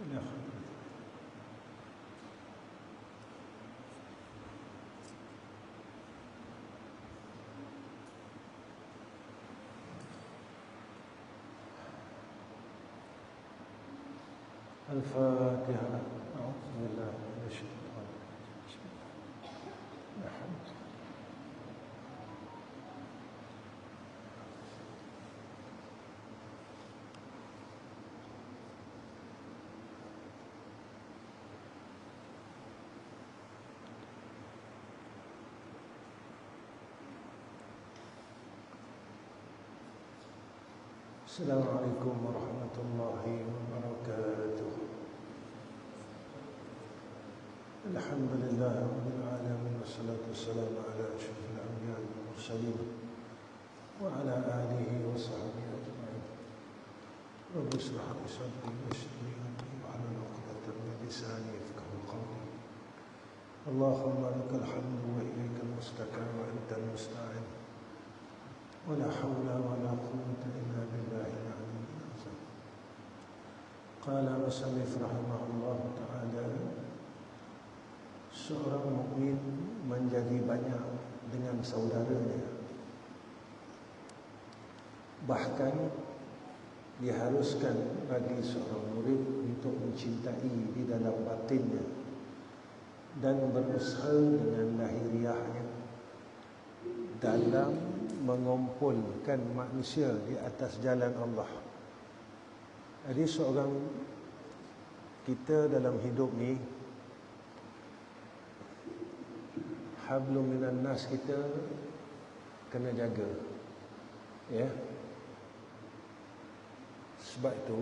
Ya. Al-Fatihah. Bismillah. Assalamualaikum warahmatullahi wabarakatuh. Alhamdulillah rabbil alamin wassalatu wassalamu ala asyrafil anbiya'i wal mursalin wa ala alihi wa sahbihi ajma'in. Rabbi ishrah li sadri wa yassir li amri wahlul 'uqdatam min lisani yafqahu qawli. Allahumma lakal hamdu wa ilaikal mustaqim wa antal musta'in. ولا حول ولا قوة إلا بالله العلي العظيم. قال المصنف رحمه الله تعالى, seorang mukmin menjadi banyak dengan saudaranya. Bahkan diharuskan bagi seorang murid untuk mencintai di dalam batinnya dan berusaha dengan lahiriahnya dalam mengumpulkan manusia di atas jalan Allah. Jadi seorang kita dalam hidup ni, hablum minan nas kita kena jaga, ya. Sebab itu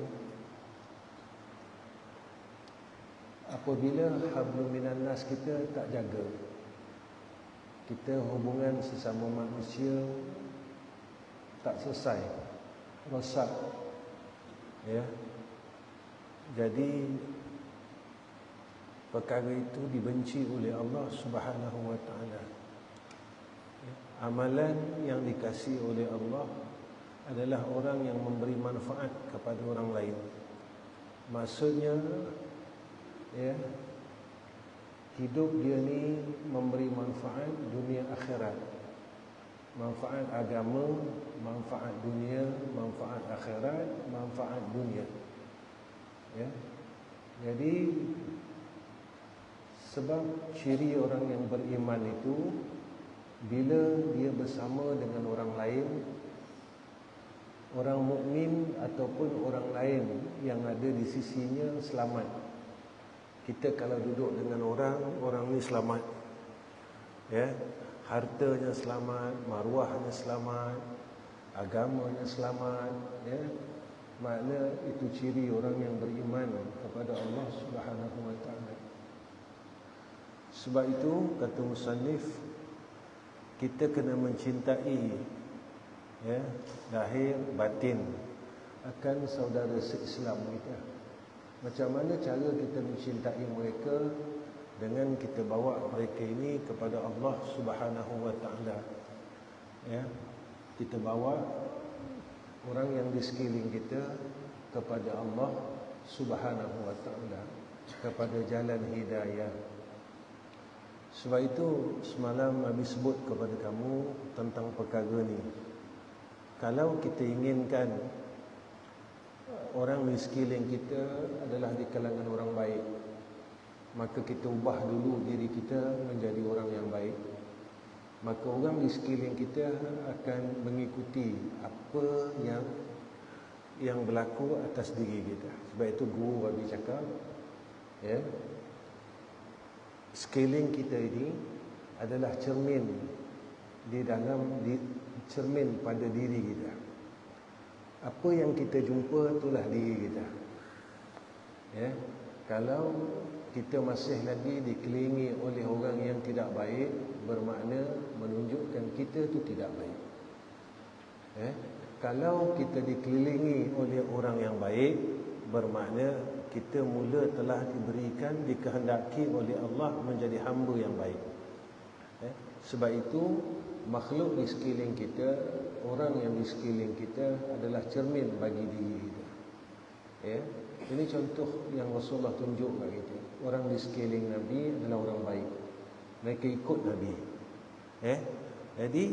apabila hablum minan nas kita tak jaga, kita hubungan sesama manusia tak selesai, rosak, ya. Jadi perkara itu dibenci oleh Allah Subhanahu wa taala. Amalan yang dikasihi oleh Allah adalah orang yang memberi manfaat kepada orang lain. Maksudnya, ya, hidup dia ni memberi manfaat dunia akhirat, manfaat agama, manfaat dunia, manfaat akhirat, manfaat dunia, ya. Jadi sebab ciri orang yang beriman itu, bila dia bersama dengan orang lain, orang mukmin ataupun orang lain yang ada di sisinya selamat. Kita kalau duduk dengan orang ni selamat, ya, hartanya selamat, maruahnya selamat, agamanya selamat, ya. Makna itu ciri orang yang beriman kepada Allah Subhanahu wa taala. Sebab itu kata musannif, kita kena mencintai, ya, lahir batin akan saudara se-Islam kita. Macam mana cara kita mencintai mereka? Dengan kita bawa mereka ini kepada Allah Subhanahu wa taala, ya. Kita bawa orang yang di sekeliling kita kepada Allah Subhanahu wa taala, kepada jalan hidayah. Sebab itu semalam Nabi sebut kepada kamu tentang perkara ni. Kalau kita inginkan orang di sekeliling kita adalah di kalangan orang baik, maka kita ubah dulu diri kita menjadi orang yang baik. Maka orang di sekeliling kita akan mengikuti apa yang berlaku atas diri kita. Sebab itu guru Nabi cakap, ya, sekeliling kita ini adalah cermin cermin pada diri kita. Apa yang kita jumpa itulah diri kita, ya. Kalau kita masih lagi dikelilingi oleh orang yang tidak baik, bermakna menunjukkan kita itu tidak baik, ya. Kalau kita dikelilingi oleh orang yang baik, bermakna kita mula telah diberikan, dikehendaki oleh Allah menjadi hamba yang baik, ya. Sebab itu makhluk di sekeliling kita, orang yang di sekeliling kita adalah cermin bagi diri kita, ya. Ini contoh yang Rasulullah tunjuk kat kita. Orang di sekeliling Nabi adalah orang baik. Mereka ikut Nabi. Jadi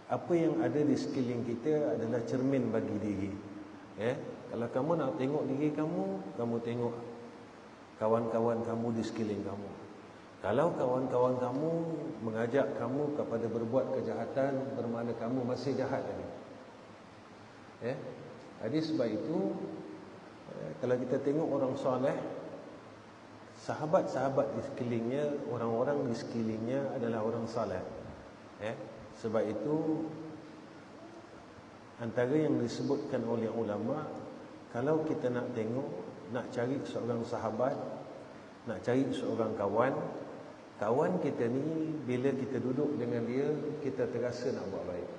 apa yang ada di sekeliling kita adalah cermin bagi diri. Kalau kamu nak tengok diri kamu, kamu tengok kawan-kawan kamu di sekeliling kamu. Kalau kawan-kawan kamu mengajak kamu kepada berbuat kejahatan, bermakna kamu masih jahat lagi. Jadi sebab itu, kalau kita tengok orang soleh, sahabat-sahabat di sekelilingnya, orang-orang di sekelilingnya adalah orang soleh. Sebab itu antara yang disebutkan oleh ulama, kalau kita nak tengok, nak cari seorang sahabat, nak cari seorang kawan kita ni bila kita duduk dengan dia, kita terasa nak buat baik,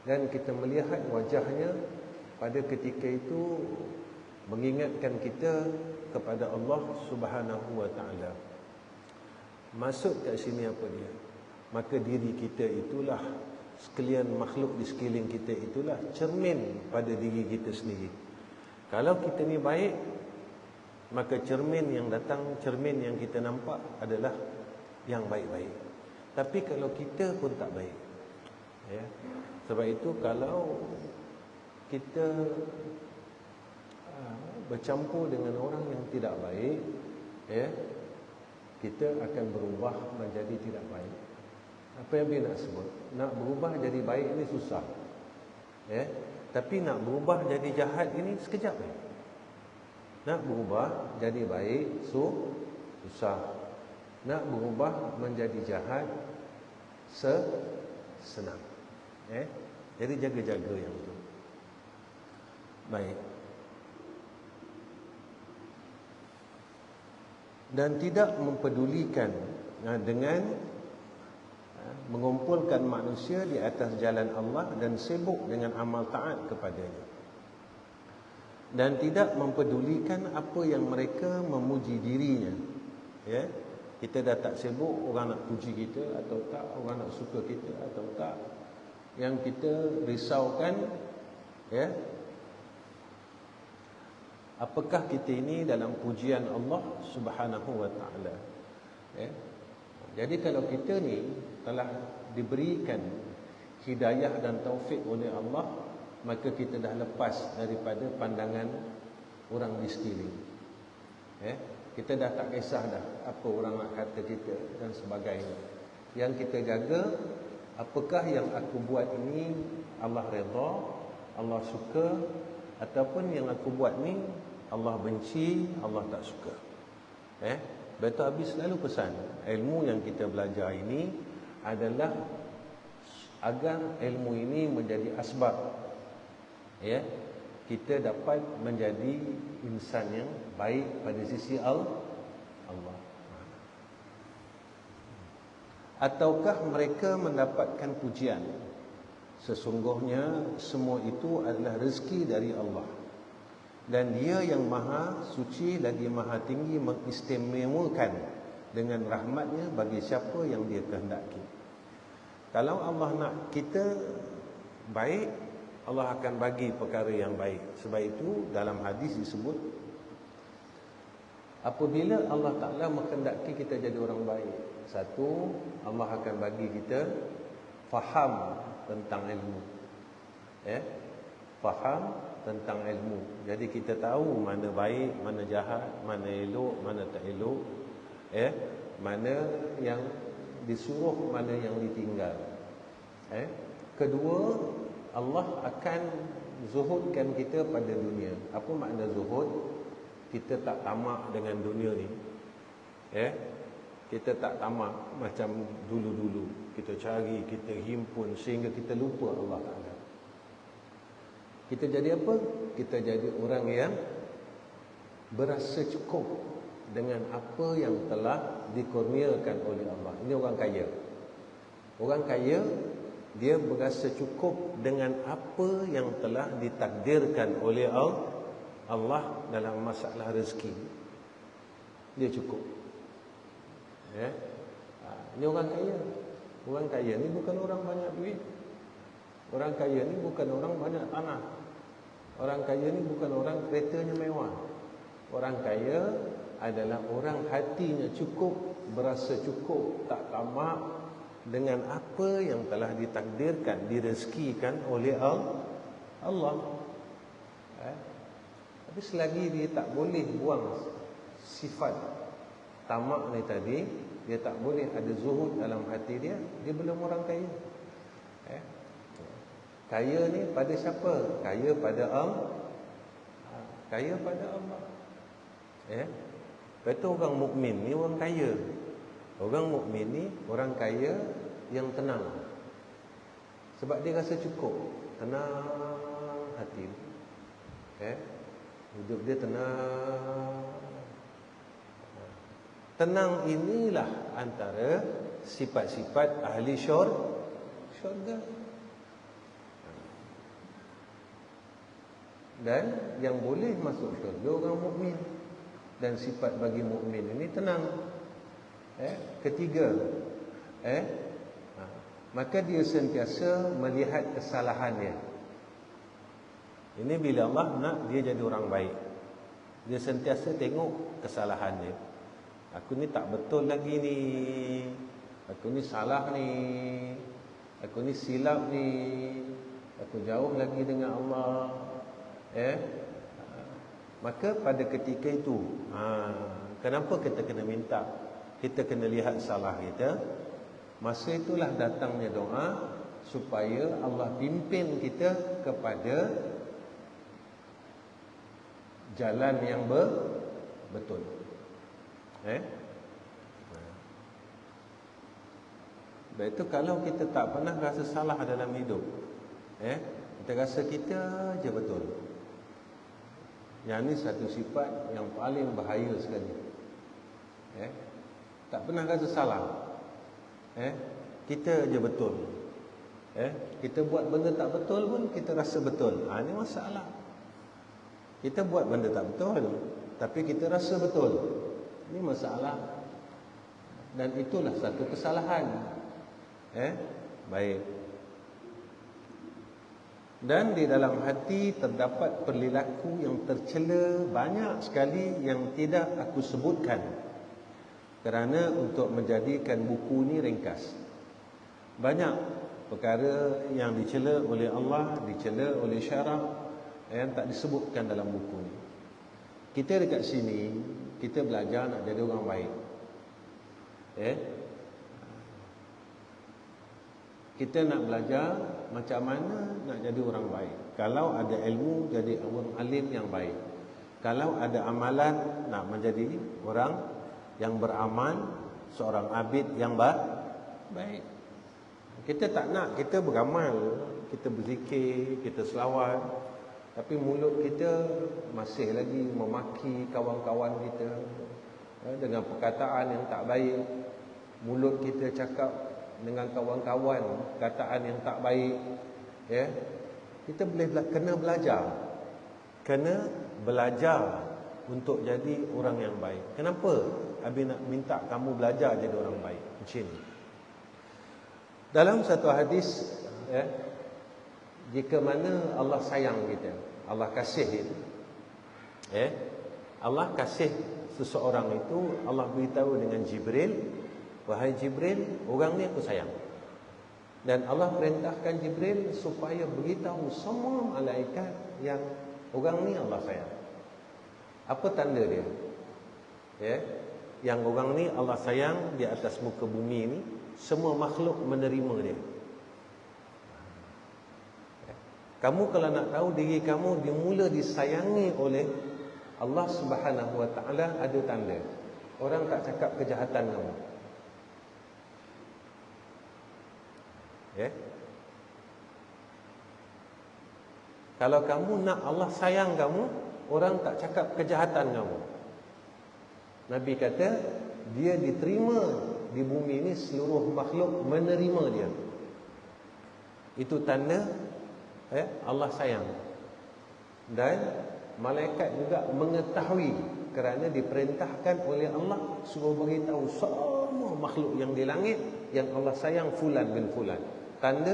dan kita melihat wajahnya pada ketika itu mengingatkan kita kepada Allah Subhanahu wa taala. Maksud kat sini apa dia? Maka diri kita itulah, sekalian makhluk di sekeliling kita itulah cermin pada diri kita sendiri. Kalau kita ni baik, maka cermin yang datang, cermin yang kita nampak adalah yang baik-baik. Tapi kalau kita pun tak baik, sebab itu kalau kita bercampur dengan orang yang tidak baik, kita akan berubah menjadi tidak baik. Apa yang dia nak sebut? Nak berubah jadi baik ini susah. Tapi nak berubah jadi jahat ini sekejap. Nak berubah jadi baik susah. Nak berubah menjadi jahat senang. Jadi jaga-jaga yang itu. Baik. Dan tidak mempedulikan dengan mengumpulkan manusia di atas jalan Allah dan sibuk dengan amal taat kepadanya, dan tidak mempedulikan apa yang mereka memuji dirinya. Kita dah tak sibuk orang nak puji kita atau tak, orang nak suka kita atau tak. Yang kita risaukan, apakah kita ini dalam pujian Allah Subhanahu wa taala. Jadi kalau kita ni telah diberikan hidayah dan taufik oleh Allah, maka kita dah lepas daripada pandangan orang di sekeliling. Kita dah tak kisah dah apa orang nak kata kita dan sebagainya. Yang kita jaga, apakah yang aku buat ini Allah redha, Allah suka, ataupun yang aku buat ni Allah benci, Allah tak suka. Betul habis selalu pesan, ilmu yang kita belajar ini adalah agar ilmu ini menjadi asbab, kita dapat menjadi insan yang baik pada sisi Allah. Ataukah mereka mendapatkan pujian? Sesungguhnya semua itu adalah rezeki dari Allah, dan Dia yang maha suci lagi maha tinggi mengistimewakan dengan rahmatnya bagi siapa yang Dia kehendaki. Kalau Allah nak kita baik, Allah akan bagi perkara yang baik. Sebab itu dalam hadis disebut, apabila Allah Ta'ala menghendaki kita jadi orang baik, satu, Allah akan bagi kita faham tentang ilmu. Faham tentang ilmu. Jadi kita tahu mana baik, mana jahat, mana elok, mana tak elok, mana yang disuruh, mana yang ditinggal. Kedua, Allah akan zuhudkan kita pada dunia. Apa makna zuhud? Kita tak tamak dengan dunia ni. Kita tak tamak macam dulu-dulu. Kita cari, kita himpun sehingga kita lupa Allah Ta'ala. Kita jadi apa? Kita jadi orang yang berasa cukup dengan apa yang telah dikurniakan oleh Allah. Ini orang kaya. Orang kaya, dia berasa cukup dengan apa yang telah ditakdirkan oleh Allah dalam masalah rezeki. Dia cukup. Ini orang kaya. Orang kaya ni bukan orang banyak duit. Orang kaya ni bukan orang banyak tanah. Orang kaya ni bukan orang keretanya mewah. Orang kaya adalah orang hatinya cukup, berasa cukup, tak tamak dengan apa yang telah ditakdirkan, direzekikan oleh Allah. Tapi selagi dia tak boleh buang sifat tamak ni tadi, dia tak boleh ada zuhud dalam hati dia, dia belum orang kaya. Kaya ni pada siapa? Kaya pada Allah. Kaya pada Allah. Kata orang mukmin ni orang kaya. Orang mukmin ni orang kaya yang tenang. Sebab dia rasa cukup, tenang hati. Hidup dia tenang. Tenang inilah antara sifat-sifat ahli syurga. Dan yang boleh masuk syurga orang mukmin. Dan sifat bagi mukmin ini tenang. Ketiga, maka dia sentiasa melihat kesalahannya. Ini bila Allah nak dia jadi orang baik, dia sentiasa tengok kesalahannya. Aku ni tak betul lagi ni, aku ni salah ni, aku ni silap ni, aku jauh lagi dengan Allah. Maka pada ketika itu, kenapa kita kena minta? Kita kena lihat salah kita. Masa itulah datangnya doa supaya Allah pimpin kita kepada jalan yang betul. Sebab itu kalau kita tak pernah rasa salah dalam hidup, kita rasa kita je betul. Yang ni satu sifat yang paling bahaya sekali. Tak pernah rasa salah. Kita je betul. Kita buat benda tak betul pun kita rasa betul. Ini masalah. Kita buat benda tak betul, tapi kita rasa betul. Ini masalah. Dan itulah satu kesalahan. Baik. Dan di dalam hati terdapat perilaku yang tercela banyak sekali yang tidak aku sebutkan. Kerana untuk menjadikan buku ni ringkas. Banyak perkara yang dicela oleh Allah, dicela oleh syarah, yang tak disebutkan dalam buku ni. Kita dekat sini, kita belajar nak jadi orang baik. Kita nak belajar macam mana nak jadi orang baik. Kalau ada ilmu, jadi orang alim yang baik. Kalau ada amalan, nak menjadi orang yang beramal, seorang abid yang baik. Kita tak nak, kita beramal, kita berzikir, kita selawat, tapi mulut kita masih lagi memaki kawan-kawan kita dengan perkataan yang tak baik. Mulut kita cakap dengan kawan-kawan kataan yang tak baik. Kita boleh kena belajar untuk jadi orang yang baik. Kenapa Abi nak minta kamu belajar jadi orang baik macam ni? Dalam satu hadis, jika mana Allah sayang kita, Allah kasih kita, Allah kasih seseorang itu, Allah beritahu dengan Jibril, wahai Jibril, orang ni aku sayang. Dan Allah perintahkan Jibril supaya beritahu semua malaikat yang orang ni Allah sayang. Apa tanda dia? Yang orang ni Allah sayang di atas muka bumi ni, semua makhluk menerima dia. Kamu kalau nak tahu diri kamu dimula disayangi oleh Allah Subhanahu Wa Taala, ada tanda. Orang tak cakap kejahatan kamu. Kalau kamu nak Allah sayang kamu, orang tak cakap kejahatan kamu. Nabi kata, dia diterima di bumi ini, seluruh makhluk menerima dia. Itu tanda Allah sayang. Dan malaikat juga mengetahui, kerana diperintahkan oleh Allah suruh beritahu semua makhluk yang di langit yang Allah sayang fulan bin fulan. Tanda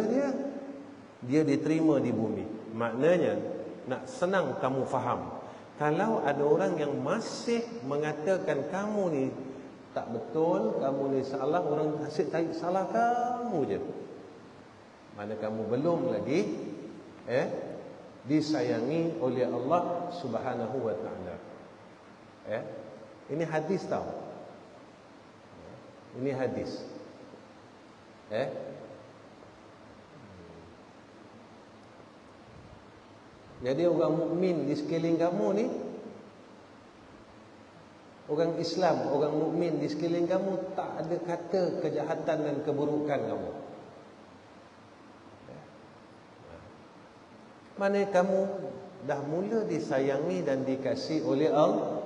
dia diterima di bumi. Maknanya nak senang kamu faham. Kalau ada orang yang masih mengatakan kamu ni tak betul, kamu ni salah, orang asyik tarik salah kamu je, mana kamu belum lagi disayangi oleh Allah Subhanahu wa taala. Ini hadis tau. Ini hadis. Jadi orang mukmin di sekeliling kamu ni, orang Islam, orang mukmin di sekeliling kamu, tak ada kata kejahatan dan keburukan kamu. Mana kamu dah mula disayangi dan dikasihi oleh Allah.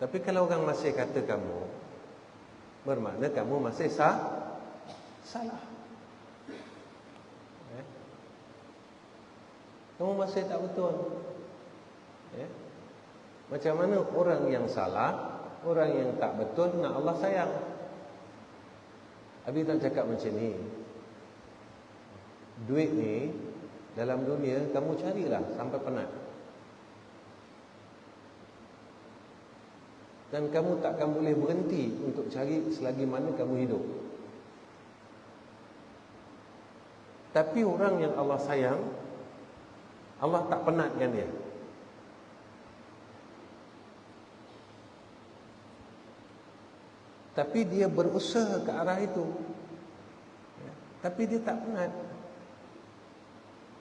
Tapi kalau orang masih kata kamu, bermakna kamu masih salah. Kamu masih tak betul. Macam mana orang yang salah, orang yang tak betul nak Allah sayang? Habis tak cakap macam ni. Duit ni dalam dunia kamu carilah sampai penat. Dan kamu takkan boleh berhenti untuk cari selagi mana kamu hidup. Tapi orang yang Allah sayang, Allah tak penatkan dia. Tapi dia berusaha ke arah itu. Tapi dia tak penat.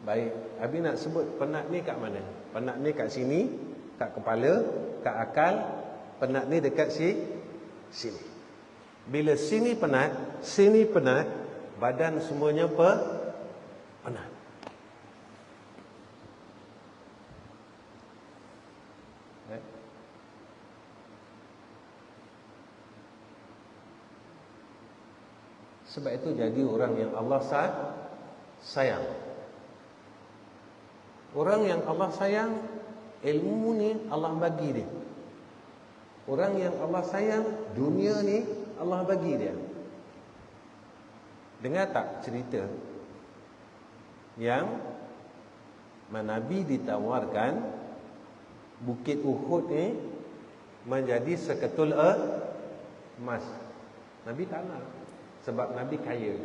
Baik, Abi nak sebut penat ni kat mana? Penat ni kat sini, kat kepala, kat akal. Penat ni dekat sini. Bila sini penat, badan semuanya penat. Sebab itu jadi orang yang Allah sayang. Orang yang Allah sayang, ilmu ni Allah bagi dia. Orang yang Allah sayang, dunia ni Allah bagi dia. Dengar tak cerita yang Nabi ditawarkan Bukit Uhud ni menjadi seketul emas. Nabi tak nak, sebab Nabi kaya.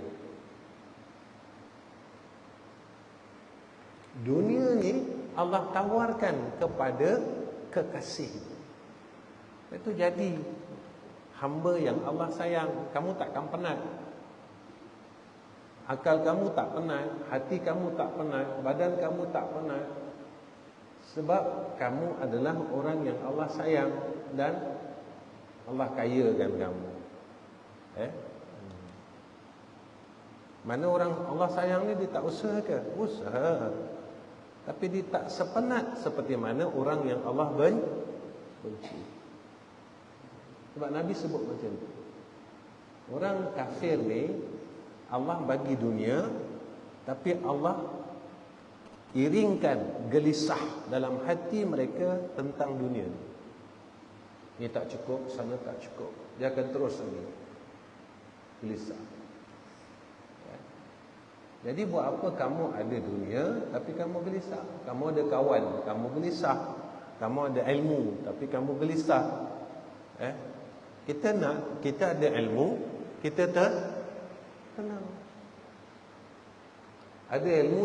Dunia ni Allah tawarkan kepada kekasih. Itu jadi hamba yang Allah sayang. Kamu takkan penat. Akal kamu tak penat, hati kamu tak penat, badan kamu tak penat. Sebab kamu adalah orang yang Allah sayang dan Allah kayakan kamu. Mana orang Allah sayang ni dia tak usaha ke? Usaha. Tapi dia tak sepenat seperti mana orang yang Allah benci. Sebab Nabi sebut macam tu. Orang kafir ni Allah bagi dunia, tapi Allah iringkan gelisah dalam hati mereka tentang dunia. Ini tak cukup, sana tak cukup. Dia akan terus lagi gelisah. Jadi buat apa kamu ada dunia tapi kamu gelisah? Kamu ada kawan, kamu gelisah. Kamu ada ilmu tapi kamu gelisah. Kita nak, kita ada ilmu, kita tenang. Ada ilmu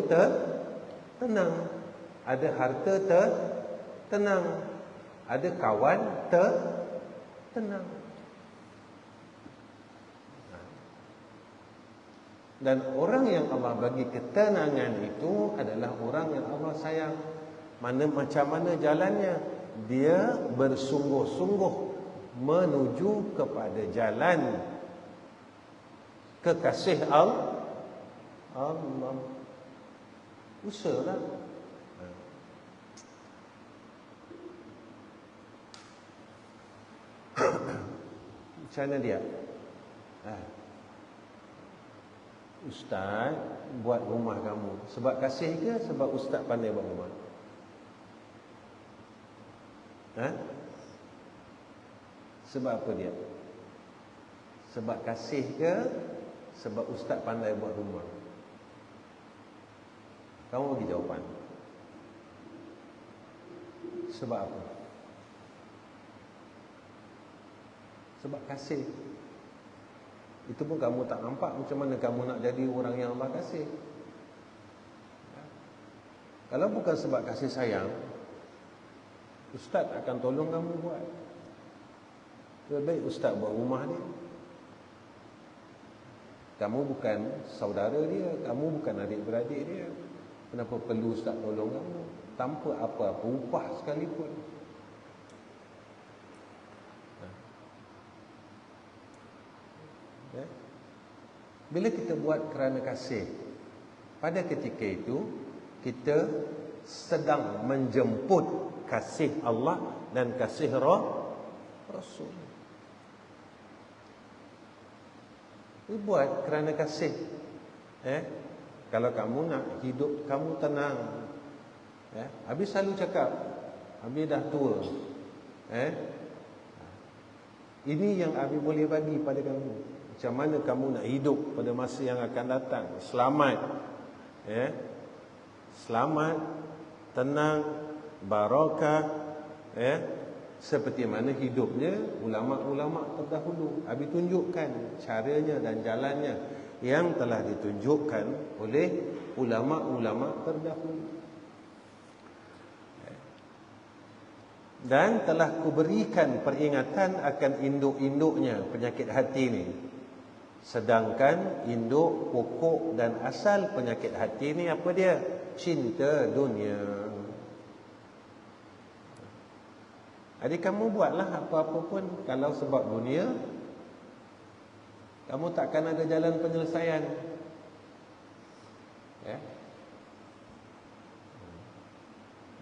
tenang. Ada harta tenang. Ada kawan tenang. Dan orang yang Allah bagi ketenangan itu adalah orang yang Allah sayang. Macam mana jalannya? Dia bersungguh-sungguh menuju kepada jalan kekasih Allah. Usahalah. Macam mana dia? Ustaz buat rumah kamu sebab kasih ke sebab ustaz pandai buat rumah? Sebab apa dia? Sebab kasih ke Sebab ustaz pandai buat rumah. Kamu bagi jawapan. Sebab apa? Sebab kasih. Itu pun kamu tak nampak macam mana kamu nak jadi orang yang Allah kasih. Kalau bukan sebab kasih sayang, ustaz akan tolong kamu buat. Lebih baik ustaz buat rumah dia. Kamu bukan saudara dia, kamu bukan adik-beradik dia. Kenapa perlu ustaz tolong kamu? Tanpa apa-apa upah sekalipun. Ya? Bila kita buat kerana kasih, pada ketika itu kita sedang menjemput kasih Allah dan kasih Rasul. Buat kerana kasih. Kalau kamu nak hidup kamu tenang, Habis selalu cakap, Habis dah tua, ini yang Habis boleh bagi pada kamu. Macam mana kamu nak hidup pada masa yang akan datang, selamat, selamat, tenang, barakah, seperti mana hidupnya ulama-ulama terdahulu. Habis tunjukkan caranya dan jalannya yang telah ditunjukkan oleh ulama-ulama terdahulu. Dan telah kuberikan peringatan akan induk-induknya penyakit hati ni. Sedangkan induk, pokok dan asal penyakit hati ni apa dia? Cinta dunia. Jadi kamu buatlah apa-apa pun, kalau sebab dunia, kamu takkan ada jalan penyelesaian.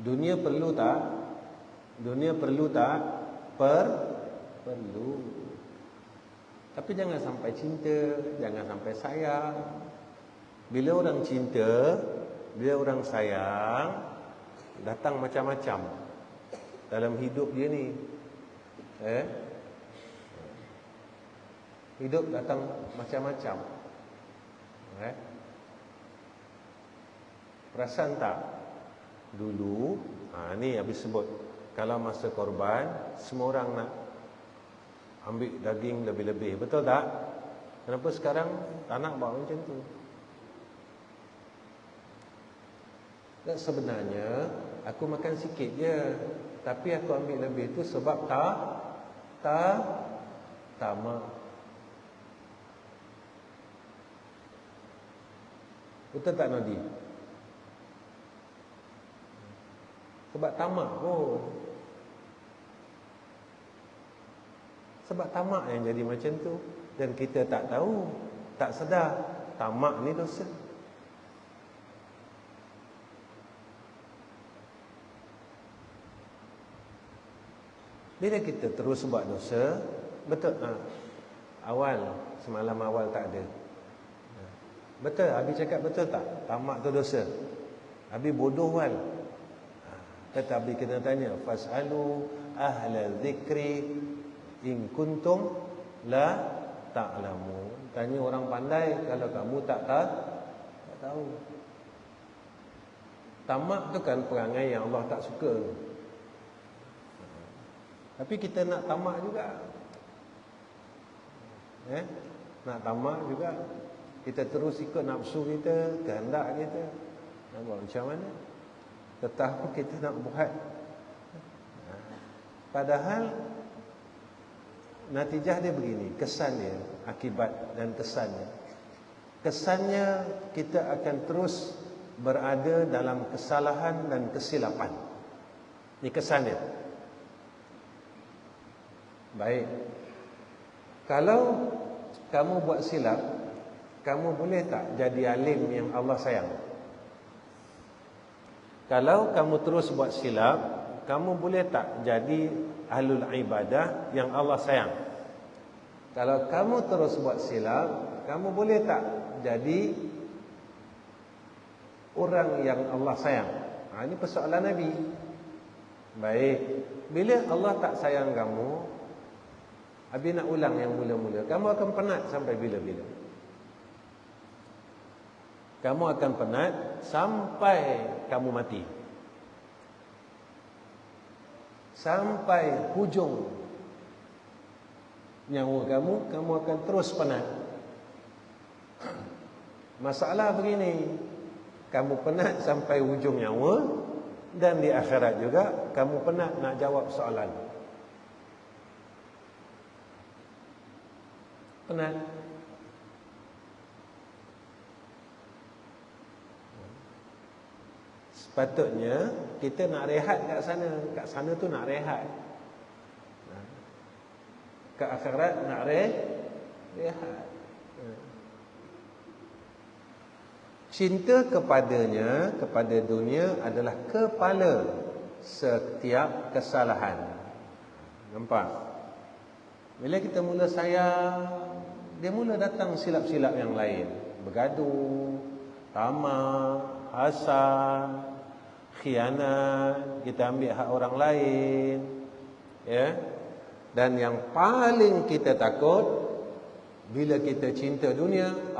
Dunia perlu tak? Dunia perlu tak? Perlu. Tapi jangan sampai cinta, jangan sampai sayang. Bila orang cinta, bila orang sayang, datang macam-macam dalam hidup dia ni. Hidup datang macam-macam. Perasan tak? Dulu, ni habis sebut, kalau masa korban, semua orang nak ambil daging lebih-lebih. Betul tak? Kenapa sekarang tak nak buat macam tu? Dan sebenarnya aku makan sikit je, tapi aku ambil lebih tu sebab tamak. Betul tak Nadi? Sebab tamak pun. Sebab tamak yang jadi macam tu. Dan kita tak tahu, tak sedar, tamak ni dosa. Bila kita terus buat dosa, betul, awal, semalam awal tak ada. Betul, Abi cakap betul tak? Tamak tu dosa. Abi bodoh wal. Kata Abi kena tanya, fas'alu ahla dzikri in kuntum la ta'lamun. Tanya orang pandai kalau kamu tak tahu. Tamak tu kan perangai yang Allah tak suka. Tapi kita nak tamak juga. Nak tamak juga. Kita terus ikut nafsu kita, kehendak kita. Nak buat macam mana? Tetapi kita nak buat. Padahal natijah dia begini, kesannya, akibat dan kesannya. Kesannya kita akan terus berada dalam kesalahan dan kesilapan. Ini kesannya. Baik. Kalau kamu buat silap, kamu boleh tak jadi alim yang Allah sayang? Kalau kamu terus buat silap, kamu boleh tak jadi ahlul ibadah yang Allah sayang? Kalau kamu terus buat silap, kamu boleh tak jadi orang yang Allah sayang? Ini persoalan Nabi. Baik. Bila Allah tak sayang kamu, Habis nak ulang yang mula-mula, kamu akan penat sampai bila-bila. Kamu akan penat sampai kamu mati. Sampai hujung nyawa kamu akan terus penat. Masalah begini, kamu penat sampai hujung nyawa, dan di akhirat juga kamu penat nak jawab soalan. Penat. Sepatutnya kita nak rehat kat sana. Kat sana tu nak rehat. Kat akhirat nak rehat. Cinta kepadanya, kepada dunia adalah kepala setiap kesalahan. Nampak? Bila kita mula sayang, dia mula datang silap-silap yang lain. Bergaduh, tamak, hasad, khianat, kita ambil hak orang lain, ya. Dan yang paling kita takut, bila kita cinta dunia,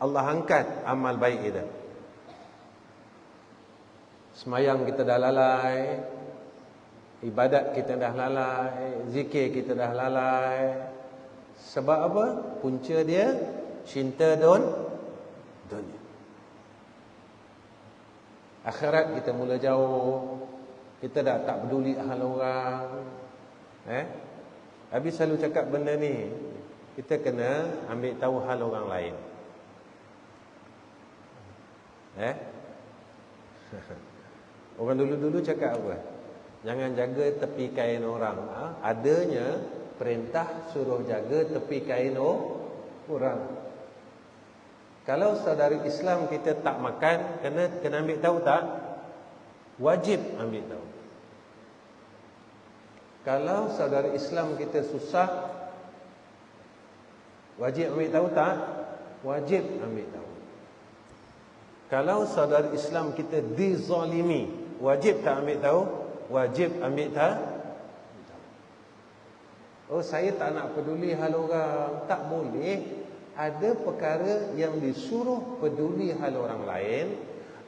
Allah angkat amal baik kita. Semayang kita dah lalai, ibadat kita dah lalai, zikir kita dah lalai. Sebab apa? Punca dia cinta dunia. Akhirat kita mula jauh, kita dah tak peduli hal orang. Habis selalu cakap benda ni, kita kena ambil tahu hal orang lain. Orang dulu-dulu cakap apa? Jangan jaga tepi kain orang. Adanya perintah suruh jaga tepi kain orang. Kalau saudari Islam kita tak makan, kena ambil tahu tak? Wajib ambil tahu. Kalau saudari Islam kita susah, wajib ambil tahu tak? Wajib ambil tahu. Kalau saudari Islam kita dizalimi, wajib tak ambil tahu? Wajib ambil tahu. Oh, saya tak nak peduli hal orang. Tak boleh. Ada perkara yang disuruh peduli hal orang lain,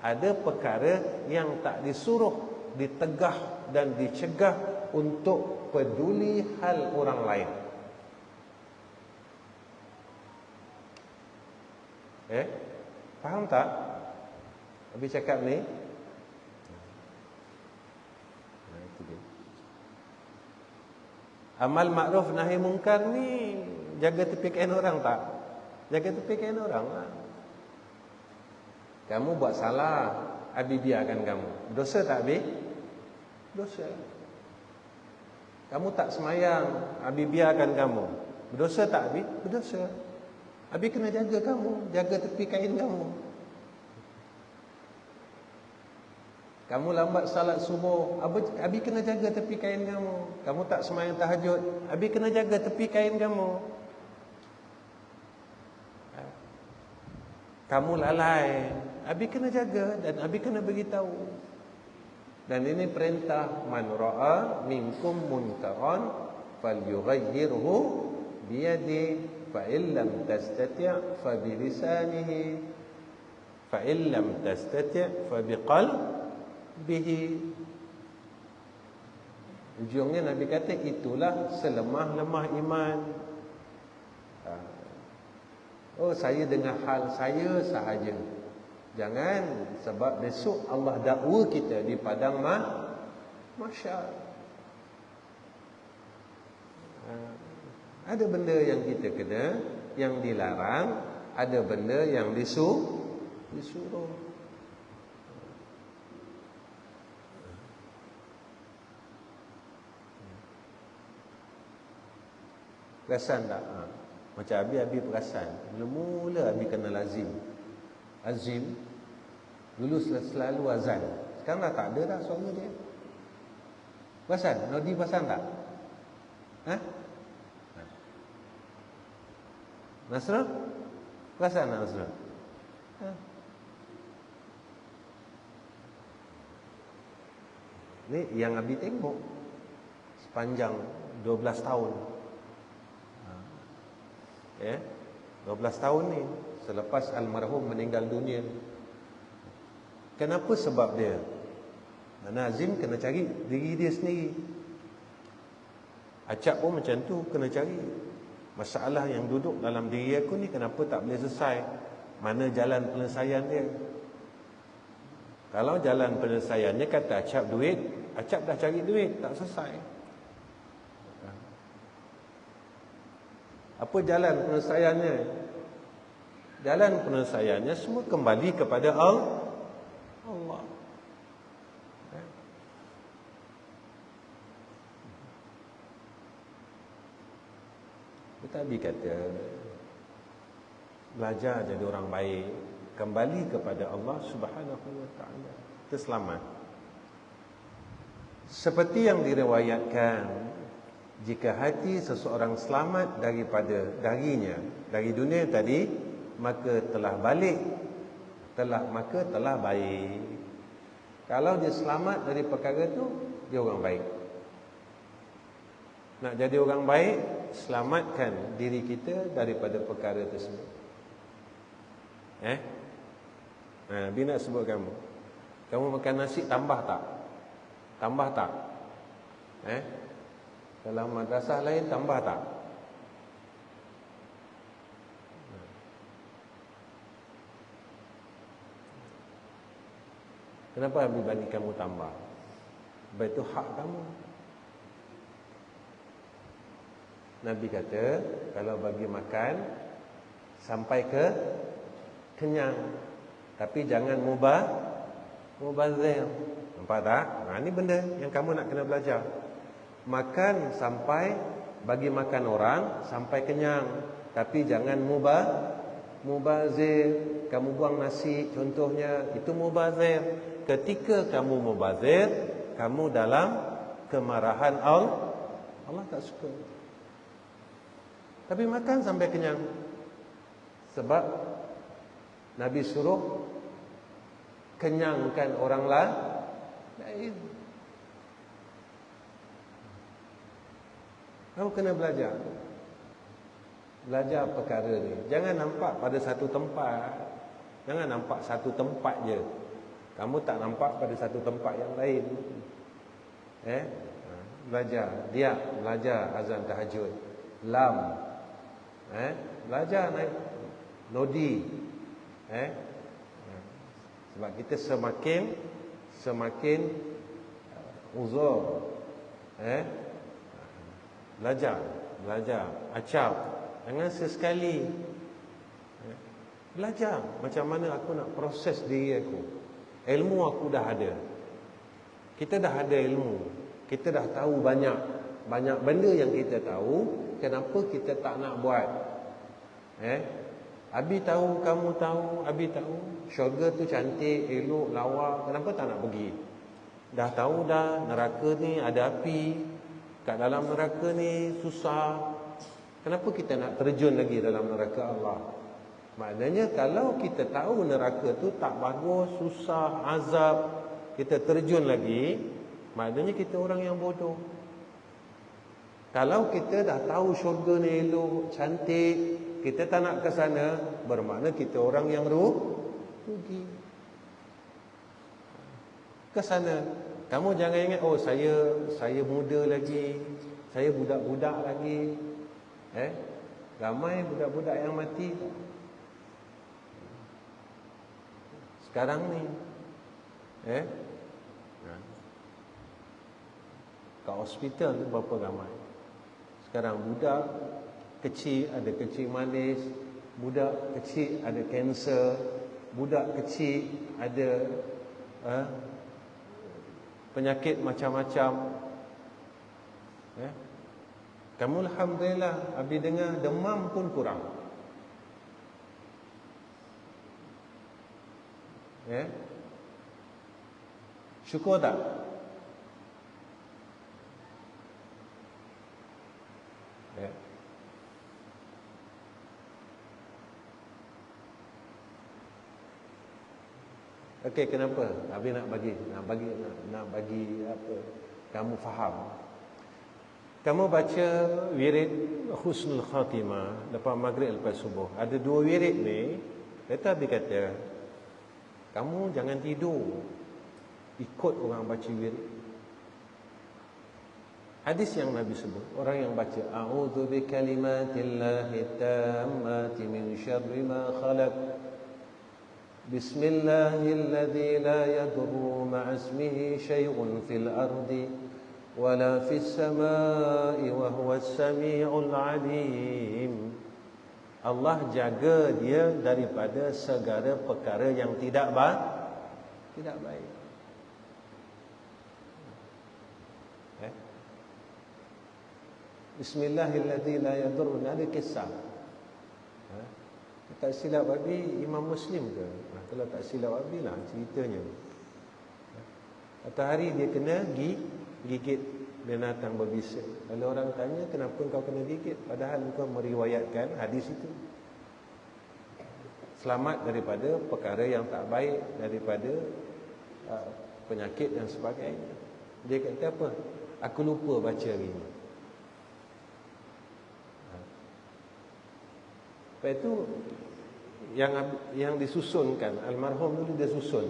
ada perkara yang tak disuruh, ditegah dan dicegah untuk peduli hal orang lain. Faham tak? Habis cakap ni. Amal makruf nahi mungkar ni jaga tepi kain orang tak? Jaga tepi kain orang lah. Kamu buat salah, Abi biarkan kamu. Dosa tak Abi? Dosa. Kamu tak semayang, Abi biarkan kamu. Berdosa tak Abi? Berdosa. Abi kena jaga kamu, jaga tepi kain kamu. Kamu lambat salat subuh, Abi kena jaga tepi kain kamu. Kamu tak semayang tahajud, Abi kena jaga tepi kain kamu. Kamu lalai, Abi kena jaga dan Abi kena beritahu. Dan ini perintah, man ra'a minkum munkaran falyughayyirhu biyadi fa illam tastati' fa bilisanihi fa illam tastati' fa biqalbihi. Ujungnya Nabi kata itulah selemah-lemah iman. Oh, saya dengan hal saya sahaja. Jangan, sebab besok Allah dakwa kita di padang mahsyar. Ada benda yang kita kena, yang dilarang, ada benda yang disuruh. Perasan tak? Macam Abi perasan. Mula-mula Abi kena Azim. Dulu selalu azan. Sekarang dah tak ada dah suara dia. Perasan? Nodi perasan tak? Nasra? Perasan tak Nasra? Ni yang Abi tengok sepanjang 12 tahun. 12 tahun ni selepas almarhum meninggal dunia. Kenapa? Sebab dia Nazim kena cari diri dia sendiri. Acap pun macam tu, kena cari masalah yang duduk dalam diri aku ni kenapa tak boleh selesai. Mana jalan penyelesaian dia? Kalau jalan penyelesaiannya kata Acap duit, Acap dah cari duit, tak selesai. Apa jalan penyelesaiannya? Jalan penyelesaiannya semua kembali kepada Allah. Nabi kata, belajar jadi orang baik, kembali kepada Allah Subhanahu wa taala, kita selamat. Seperti yang diriwayatkan, jika hati seseorang selamat darinya dari dunia tadi, maka telah baik. Kalau dia selamat dari perkara tu, dia orang baik. Nak jadi orang baik, selamatkan diri kita daripada perkara tersebut. Nabi nak sebut kamu makan nasi tambah tak? Tambah tak? Dalam madrasah lain tambah tak? Kenapa Nabi bagi kamu tambah? Sebab itu hak kamu. Nabi kata, kalau bagi makan sampai ke kenyang, tapi jangan mubazir. Nampak tak? Ini benda yang kamu nak kena belajar. Makan sampai, bagi makan orang sampai kenyang, tapi jangan mubazir. Kamu buang nasi contohnya, itu mubazir. Ketika kamu mubazir, kamu dalam kemarahan Allah. Allah tak suka. Tapi makan sampai kenyang. Sebab Nabi suruh kenyangkan orang lain. Kamu kena belajar. Belajar perkara ni. Jangan nampak pada satu tempat. Jangan nampak satu tempat je. Kamu tak nampak pada satu tempat yang lain. Belajar. Dia belajar azan tahajud. Lam. Belajar naik nodi. Sebab kita semakin uzur. Belajar acap. Jangan sesekali. Belajar macam mana aku nak proses diri aku. Ilmu aku dah ada. Kita dah ada ilmu. Kita dah tahu banyak benda yang kita tahu. Kenapa kita tak nak buat? Abi tahu, kamu tahu, Abi tahu syurga tu cantik, elok, lawa. Kenapa tak nak pergi? Dah tahu dah neraka ni ada api. Kat dalam neraka ni susah. Kenapa kita nak terjun lagi dalam neraka Allah? Maknanya kalau kita tahu neraka tu tak bagus, susah, azab, kita terjun lagi, maknanya kita orang yang bodoh. Kalau kita dah tahu syurga ni elok, cantik, kita tak nak ke sana, bermakna kita orang yang rugi. Ke sana. Kamu jangan ingat, oh saya muda lagi, saya budak-budak lagi. Ramai budak-budak yang mati sekarang ni. Kat hospital tu berapa ramai. Sekarang budak kecil ada kecil manis, budak kecil ada kanser, budak kecil ada penyakit macam-macam. Kamu alhamdulillah, Abi dengar demam pun kurang. Syukur tak? Okey, kenapa? Abi nak bagi apa? Kamu faham. Kamu baca wirid Husnul Khatimah lepas maghrib lepas subuh. Ada dua wirid ni Kata Habib kata, kamu jangan tidur ikut orang baca wirid. Hadis yang Nabi sebut, orang yang baca a'udzu bikalimatillahi tammati min syarri ma khalaq, bismillahilladzi la yadurru ma'asmihi syai'un fil ardi wala fis samai wa huwas samiul alim. Allah jaga dia daripada segala perkara yang tidak baik. Bismillahirrahmanirrahim. La yadurru, ada kisah. Tak silap Abi, Imam Muslim ke? Kalau tak silap Abi lah ceritanya. Satu hari dia kena gigit binatang berbisa. Lalu orang tanya, kenapa kau kena gigit? Padahal kau meriwayatkan hadis itu. Selamat daripada perkara yang tak baik, daripada penyakit dan sebagainya. Dia kata apa? Aku lupa baca hari ini. Lepas itu yang disusunkan, almarhum dulu dia susun.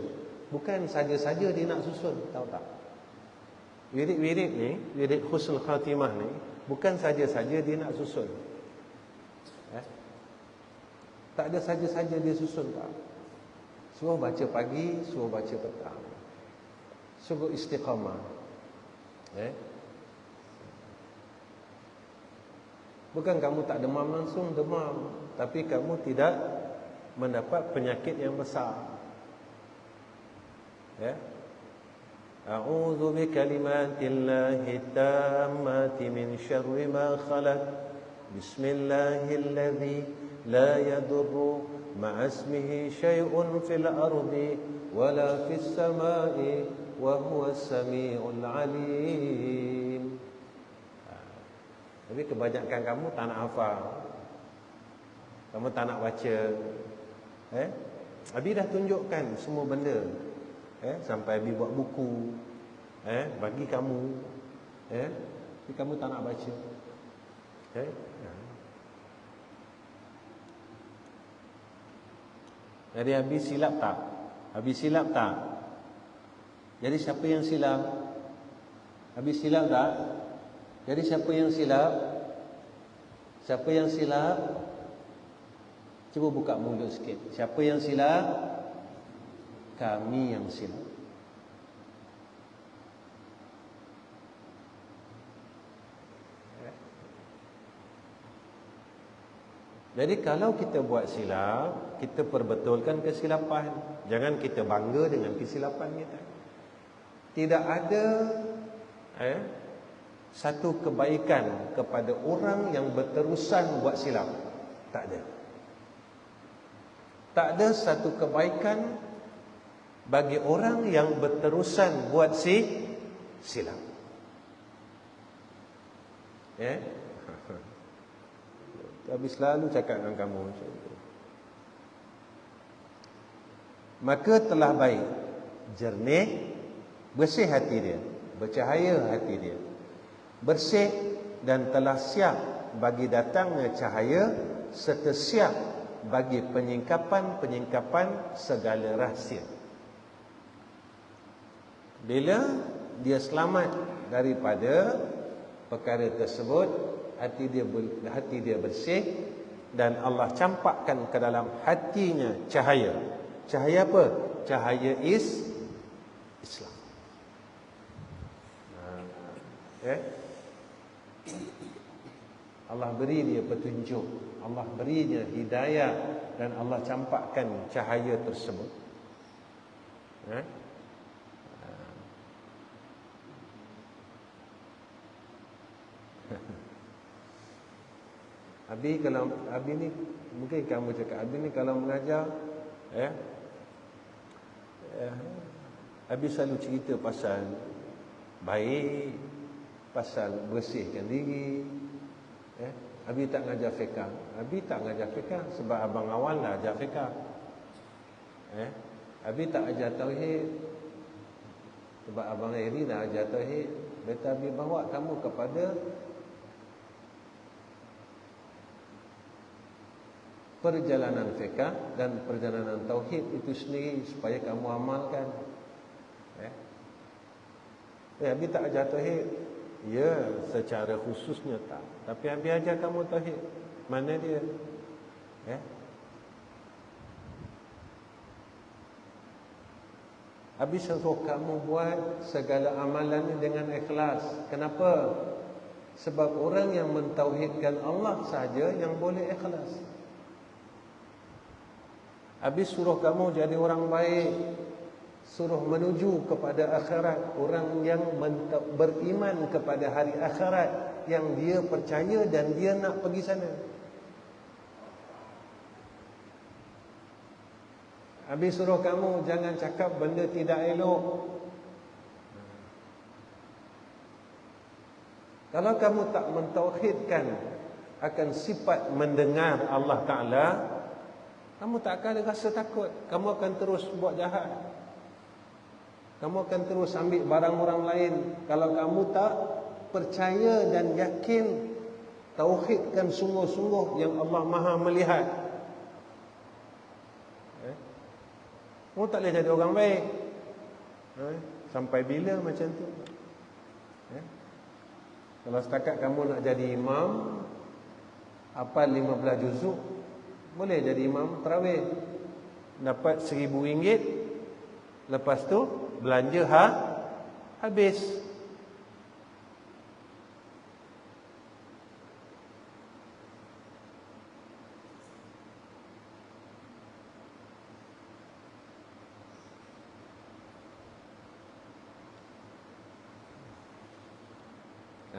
Bukan saja-saja dia nak susun, tahu tak? Wirid-wirid ni, wirid husnul khatimah ni, bukan saja-saja dia nak susun. Tak ada saja-saja dia susun, tak. Suruh baca pagi, suruh baca petang. Suruh istiqamah. Bukan kamu tak demam langsung, demam, tapi kamu tidak mendapat penyakit yang besar. A'udzu bikalimatillahi tammati min syarri ma khalaq, bismillahilladzi la yadurru ma'asmihi syai'un fil ardi wala fis samai wa huwas samiul alim. Tapi kebanyakan kamu tak nak hafal, kamu tak nak baca. Abi dah tunjukkan semua benda. Sampai Abi buat buku bagi kamu. Tapi kamu tak nak baca. Jadi Abi silap tak? Abi silap tak? Jadi siapa yang silap? Abi silap tak? Jadi siapa yang silap? Siapa yang silap? Cuba buka mulut sikit. Siapa yang silap? Kami yang silap. Jadi kalau kita buat silap, kita perbetulkan kesilapan. Jangan kita bangga dengan kesilapan kita. Tidak ada satu kebaikan kepada orang yang berterusan buat silap. Tak ada. Tak ada satu kebaikan bagi orang yang berterusan buat silap. Tapi selalu cakap dengan kamu macam itu. Maka telah baik, jernih, bersih hati dia, bercahaya hati dia, bersih dan telah siap bagi datangnya cahaya, serta siap bagi penyingkapan segala rahsia. Bila dia selamat daripada perkara tersebut, hati dia bersih, dan Allah campakkan ke dalam hatinya cahaya. Cahaya apa? Cahaya Islam. Allah beri dia petunjuk, Allah berinya hidayah, dan Allah campakkan cahaya tersebut. Abi ni mungkin kamu cakap, Abi ni kalau mengajar, Abi selalu cerita pasal baik, pasal bersihkan diri. Abi tak ngajar fiqh. Abi tak ngajar fiqh sebab abang awal lah ajar fiqh. Abi tak ajar tauhid sebab abang Eri dah ajar tauhid. Betul, Abi bawa kamu kepada perjalanan fiqh dan perjalanan tauhid itu sendiri supaya kamu amalkan. Habis tak ajar tauhid? Ya, secara khususnya tak. Tapi habis ajar kamu tauhid. Mana dia? Habis suruh kamu buat segala amalan ini dengan ikhlas. Kenapa? Sebab orang yang mentauhidkan Allah saja yang boleh ikhlas. Habis suruh kamu jadi orang baik, suruh menuju kepada akhirat, orang yang beriman kepada hari akhirat, yang dia percaya dan dia nak pergi sana. Habis suruh kamu jangan cakap benda tidak elok. Kalau kamu tak mentauhidkan akan sifat mendengar Allah Ta'ala, kamu tak akan rasa takut. Kamu akan terus buat jahat. Kamu akan terus ambil barang orang lain. Kalau kamu tak percaya dan yakin, tauhidkan sungguh-sungguh yang Allah Maha melihat, kamu tak boleh jadi orang baik. Sampai bila macam tu? Kalau setakat kamu nak jadi imam, hafal 15 juzuk, boleh jadi imam tarawih, dapat RM1,000. Lepas tu belanja habis.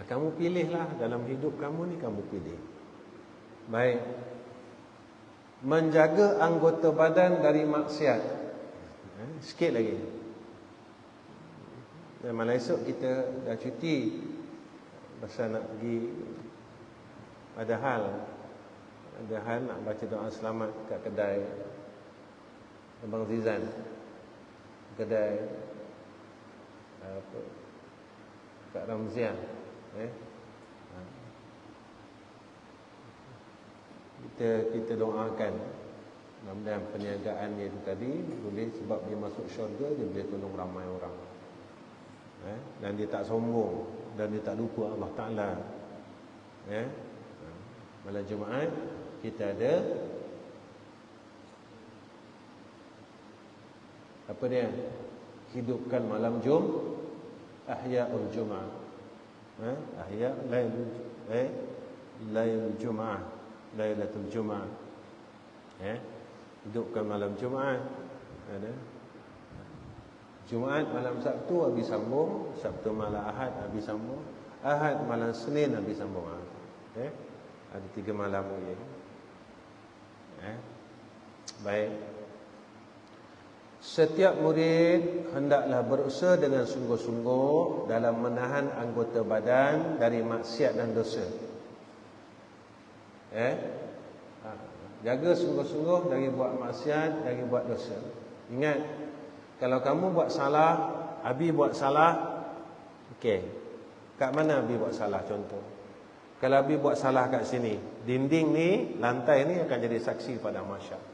Kamu pilihlah dalam hidup kamu ni, kamu pilih. Baik. Menjaga anggota badan dari maksiat. Sikit lagi. Malam esok kita dah cuti, pasal nak pergi, padahal nak baca doa selamat kat kedai Abang Zizan, kedai apa, kat Ramzian. Kita doakan mudah-mudahan perniagaan dia tadi boleh, sebab dia masuk syurga, dia boleh tolong ramai orang. Dan dia tak sombong, dan dia tak lupa Allah Ta'ala. Malam Jumaat kita ada apa dia? Hidupkan malam Ahya'ul Jum'ah. Ahya Lail Jum'ah, Lailatul Jum'ah. Hidupkan malam Jumaat. Ada Jumaat malam Sabtu habis sambung, Sabtu malam Ahad habis sambung, Ahad malam Senin habis sambung. Ada 3 malam lagi. Baik. Setiap murid hendaklah berusaha dengan sungguh-sungguh dalam menahan anggota badan dari maksiat dan dosa. Jaga sungguh-sungguh dari buat maksiat, dari buat dosa. Ingat, kalau kamu buat salah, Abi buat salah, okey. Kat mana Abi buat salah contoh? Kalau Abi buat salah kat sini, dinding ni, lantai ni akan jadi saksi pada mahsyar.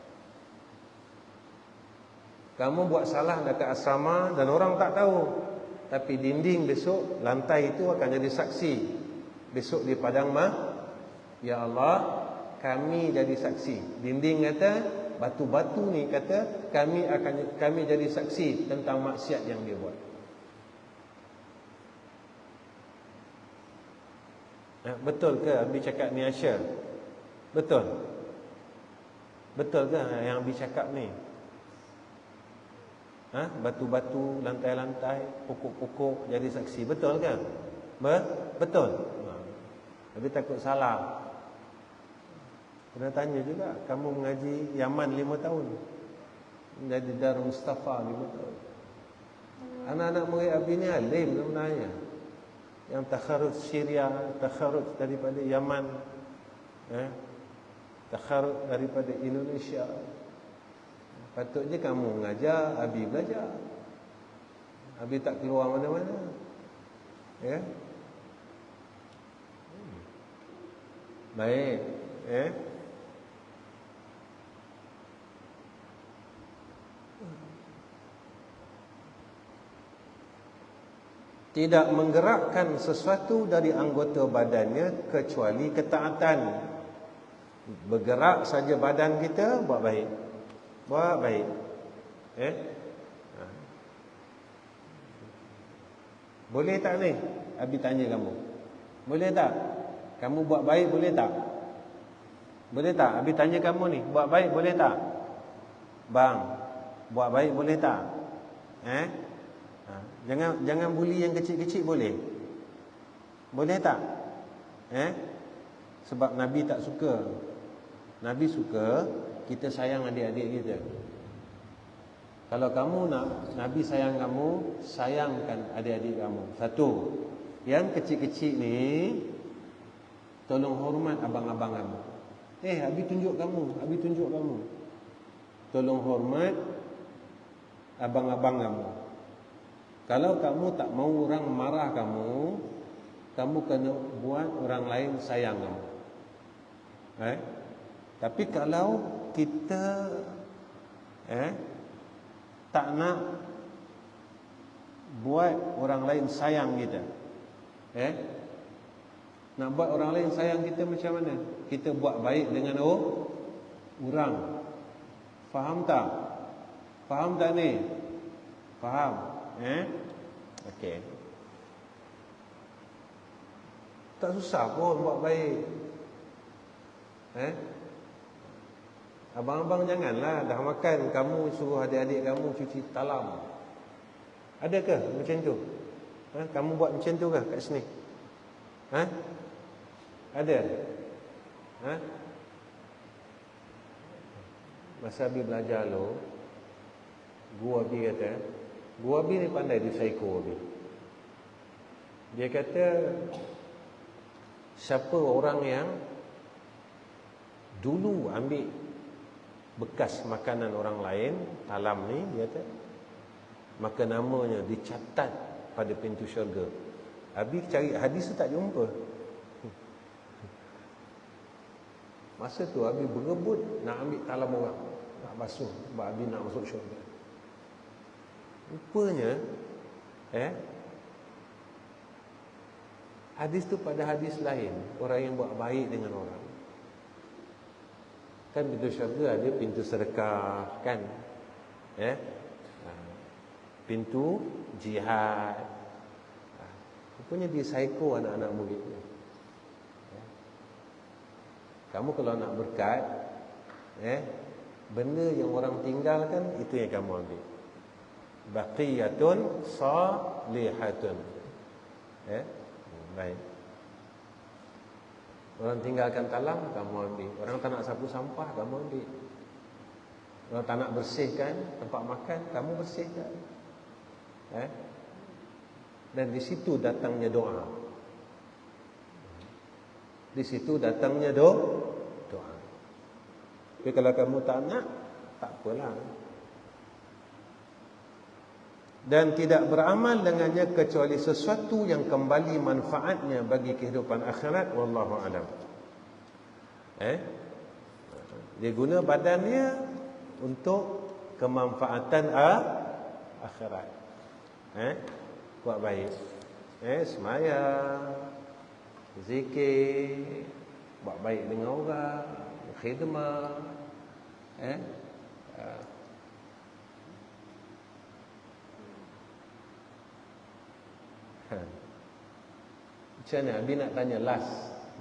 Kamu buat salah dekat asrama dan orang tak tahu, tapi dinding besok, lantai itu akan jadi saksi. Besok di padang ya Allah, kami jadi saksi. Dinding kata, batu-batu ni kata, kami jadi saksi tentang maksiat yang dia buat. Betul ke Abi cakap ni, Aisyah? Betul? Betul ke yang Abi cakap ni? Batu-batu, lantai-lantai, pokok-pokok jadi saksi. Betul ke? Betul. Tapi takut salah. Kena tanya juga. Kamu mengaji Yaman 5 tahun, jadi Darul Mustafa 5 tahun. Anak-anak murid Abi ni alim sebenarnya, yang takharut Syria, takharut daripada Yaman, takharut daripada Indonesia. Patutnya kamu mengajar, Abi belajar. Abi tak keluar mana-mana. Baik. tidak menggerakkan sesuatu dari anggota badannya kecuali ketaatan. Bergerak saja badan kita, buat baik. Buat baik. Boleh tak ni? Abi tanya kamu. Boleh tak? Kamu buat baik boleh tak? Boleh tak? Abi tanya kamu ni, buat baik boleh tak? Bang, buat baik boleh tak? Jangan bully yang kecil-kecil boleh? Boleh tak? Sebab Nabi tak suka. Nabi suka kita sayang adik-adik kita. Kalau kamu nak Nabi sayang kamu, sayangkan adik-adik kamu. Satu, yang kecil-kecil ni tolong hormat abang-abang kamu. Abi tunjuk kamu, Abi tunjuk kamu. Tolong hormat abang-abang kamu. Kalau kamu tak mau orang marah kamu, kamu kena buat orang lain sayang kamu. Tapi kalau kita tak nak buat orang lain sayang kita, nak buat orang lain sayang kita macam mana? Kita buat baik dengan orang. Faham tak? Faham tak ni? Faham? Okey. Tak susah pun buat baik. Abang-abang janganlah dah makan kamu suruh adik-adik kamu cuci talam. Adakah macam tu? Kamu buat macam tu ke kat sini? Ada? Masa Abi belajar Guru Abi kata, Guru Abi ni pandai dia psycho Abi. Dia kata siapa orang yang dulu ambil bekas makanan orang lain, talam ni, dia kata, maka namanya dicatat pada pintu syurga. Abi cari hadis tu tak jumpa. Masa tu Abi berebut nak ambil talam orang, nak basuh, sebab Abi nak masuk syurga. Rupanya hadis tu pada hadis lain, orang yang buat baik dengan orang. Kan pintu syurga ada pintu sedekah, kan? Pintu jihad. Rupanya dia psycho anak-anak muridnya. Kamu kalau nak berkat, benda yang orang tinggalkan, itu yang kamu ambil. Baqiyatun salihatun. Baik. Orang tinggalkan talam, kamu ambil. Orang tak nak sapu sampah, kamu ambil. Orang tak nak bersihkan tempat makan, kamu bersihkan. Dan di situ datangnya doa. Di situ datangnya doa. Tapi kalau kamu tak nak, tak apalah. Dan tidak beramal dengannya kecuali sesuatu yang kembali manfaatnya bagi kehidupan akhirat. Wallahu a'lam. Dia guna badannya untuk kemanfaatan akhirat. Buat baik. Sembahyang, zikir, buat baik dengan orang, khidmat. Macam mana? Abi nak tanya last.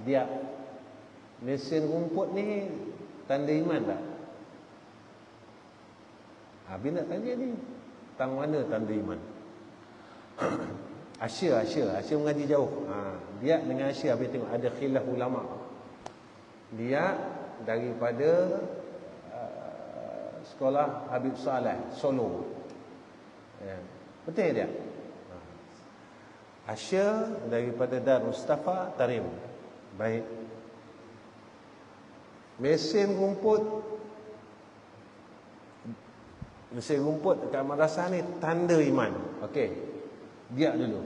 Dia mesin rumput ni tanda iman tak? Abi nak tanya ni, tang mana tanda iman? Asia mengaji jauh. Dia dengan Asia Abi tengok ada khilaf ulama. Dia daripada sekolah Habib Saleh Solo. Betul dia? Asia daripada Dar Mustafa Tarim. Baik. Mesin rumput dekat madrasah ni tanda iman. Okey. Dia dulu.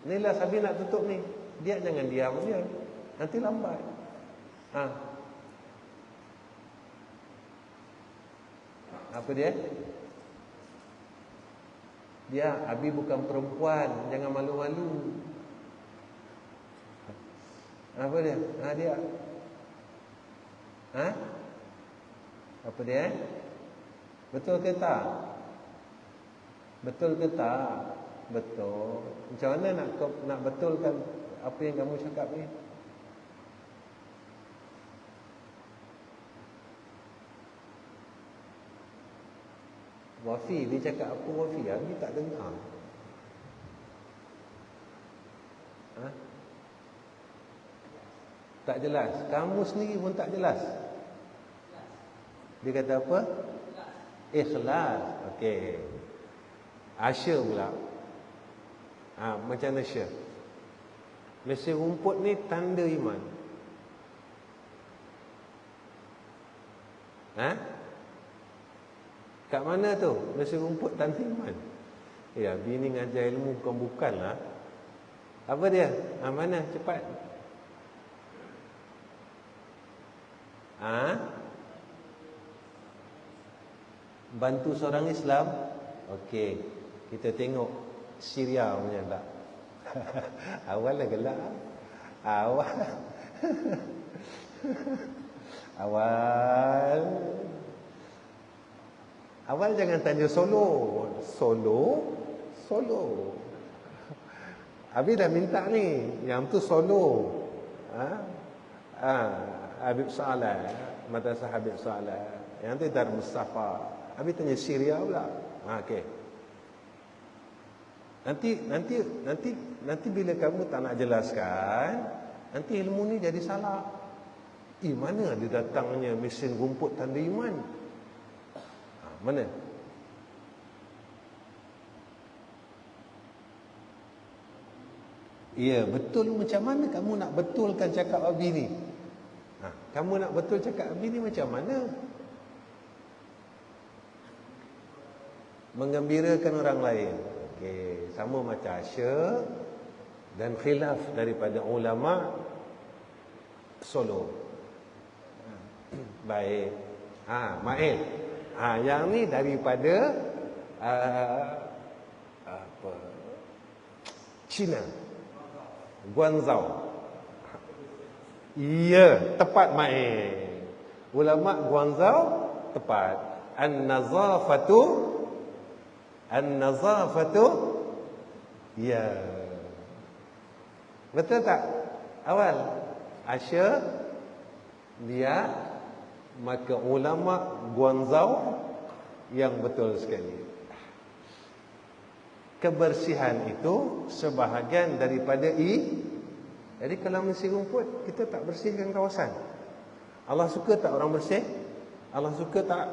Inilah Sabi nak tutup ni. Dia jangan diam dia. Nanti lambat. Apa dia? Dia, Abi bukan perempuan, jangan malu-malu. Apa dia? Dia. Apa dia? Betul ke tak? Betul ke tak? Betul. Macam mana nak betulkan apa yang kamu cakap ni? Wafi, dia cakap apa Wafi? Abi tak dengar. Tak jelas. Kamu sendiri pun tak jelas. Dia kata apa? Ikhlas. Okey. Asya pula. Macam mana Syekh? Mesin rumput ni tanda iman. Kat mana tu? Mesin rumput tanda iman. Ya, bini ngajar ilmu bukan lah. Apa dia? Mana? Cepat. Bantu seorang Islam. Okey, kita tengok Syria punya tak. Awal lah gelak. Awal jangan tanya Solo. Habis dah minta ni, yang tu Solo. Habib Saleh, Madrasah Habib Saleh. Yang tu Dar Mustafa. Habis tanya Syria pula. Okey. Nanti bila kamu tak nak jelaskan, nanti ilmu ni jadi salah. Mana dia datangnya mesin rumput tanda iman? Mana? Ya, betul. Macam mana kamu nak betulkan cakap Abi ni? Kamu nak betul cakap Abi ni macam mana? Menggembirakan orang lain. Okey, sama macam Asya dan khilaf daripada ulama Solo. Baik. Mail. Yang ni daripada China. Guangzhou. Ya, tepat Mail. Ulama Guangzhou tepat. An-nazafatu ya. Betul tak? Awal Asya dia, maka ulama Guangzhou yang betul sekali. Kebersihan itu sebahagian daripada Jadi kalau mesin rumput, kita tak bersihkan kawasan. Allah suka tak orang bersih? Allah suka tak?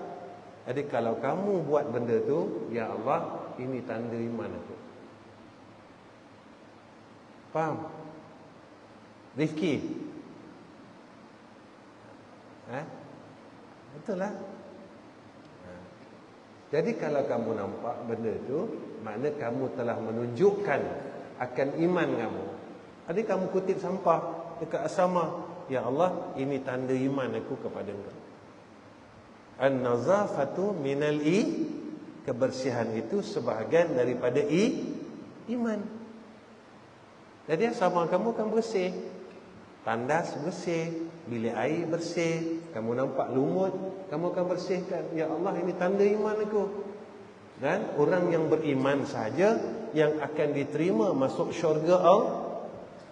Jadi kalau kamu buat benda tu, ya Allah, ini tanda iman aku. Faham? Rifki? Betul lah. Jadi kalau kamu nampak benda tu, makna kamu telah menunjukkan akan iman kamu. Jadi kamu kutip sampah dekat asrama, ya Allah, ini tanda iman aku kepada engkau. An-nazafatu minal kebersihan itu sebahagian daripada iman. Jadi asrama kamu kan bersih, tandas bersih, bilik air bersih, kamu nampak lumut, kamu akan bersihkan. Ya Allah, ini tanda iman aku. Dan orang yang beriman saja yang akan diterima masuk syurga Allah.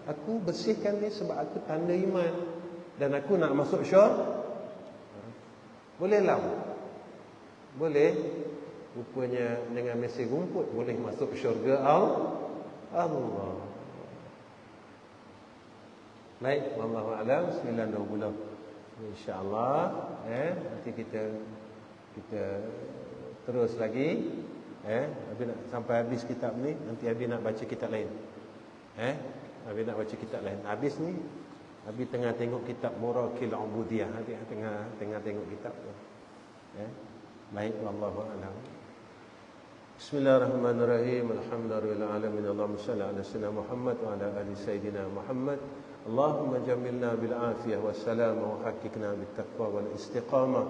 Aku bersihkan ni sebab aku tanda iman, dan aku nak masuk syurga. Boleh lah. Boleh. Rupanya dengan mesin rumput boleh masuk syurga Allah. Baik, wallahu a'lam. 9:20 insya-Allah. Nanti kita terus lagi. Abi nak sampai habis kitab ni, nanti Abi nak baca kitab lain. Abi nak baca kitab lain. Habis ni Abi tengah tengok kitab Murakil Ubudiyah. Nanti tengah tengok kitab tu. Baik, wallahu a'lam. Bismillahirrahmanirrahim. Alhamdulillahirabbil alamin. Allahumma shalli ala sayyidina Muhammad wa ala ali sayyidina Muhammad. Allahumma jammilna bil afiyah wassalam wa haqiqna bit taqwa wal istiqamah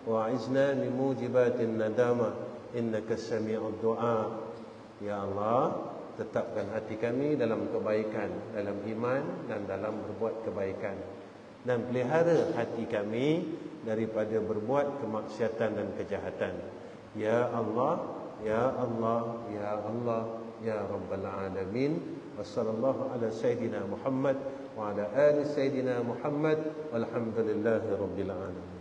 wa a'izna min mujibatin nadama innaka sami'ud du'a. Ya Allah, tetapkan hati kami dalam kebaikan, dalam iman dan dalam berbuat kebaikan, dan pelihara hati kami daripada berbuat kemaksiatan dan kejahatan. Ya Allah, ya Allah, ya Allah, ya Rabbal Alamin. Wassallallahu ala Sayyidina Muhammad wa ala ali Sayyidina Muhammad walhamdulillahi Rabbil Alamin.